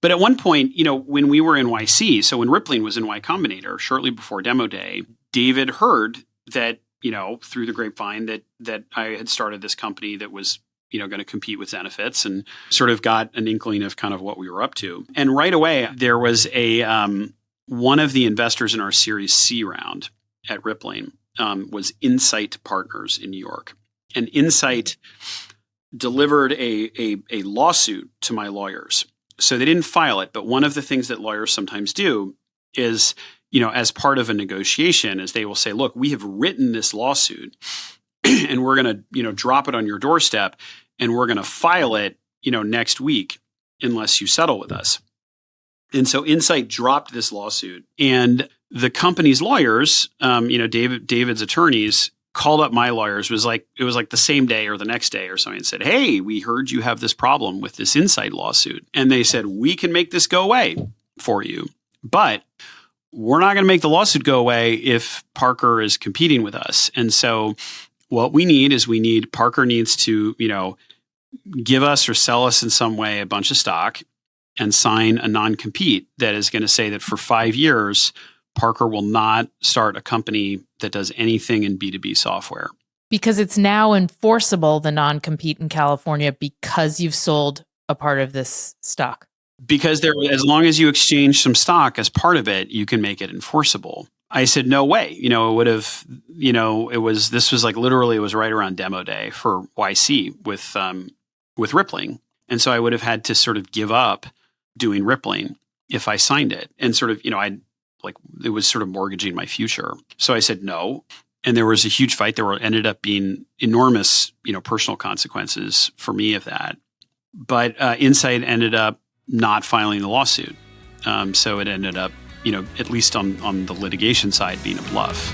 But at one point, when we were in YC, so when Rippling was in Y Combinator, shortly before demo day, David heard that, through the grapevine that I had started this company that was, going to compete with Zenefits, and sort of got an inkling of kind of what we were up to. And right away, there was one of the investors in our Series C round at Rippling was Insight Partners in New York. And Insight delivered a lawsuit to my lawyers. So they didn't file it, but one of the things that lawyers sometimes do is, as part of a negotiation, is they will say, look, we have written this lawsuit and we're going to, drop it on your doorstep, and we're going to file it, next week unless you settle with us. And so Insight dropped this lawsuit, and the company's lawyers, David's attorneys, called up my lawyers. It was like the same day or the next day or something, and said, hey, we heard you have this problem with this Insight lawsuit. And they said, we can make this go away for you, but we're not going to make the lawsuit go away if Parker is competing with us. And so what we need is Parker needs to, give us or sell us in some way a bunch of stock and sign a non-compete that is going to say that for 5 years, Parker will not start a company that does anything in B2B software. Because it's now enforceable, the non-compete in California, because you've sold a part of this stock. Because as long as you exchange some stock as part of it, you can make it enforceable. I said, no way. It would have, this was like literally, it was right around demo day for YC with Rippling. And so I would have had to sort of give up doing Rippling if I signed it. And sort of, it was sort of mortgaging my future. So I said no. And there was a huge fight. There ended up being enormous, personal consequences for me of that. But Insight ended up not filing the lawsuit. So it ended up, at least on the litigation side, being a bluff.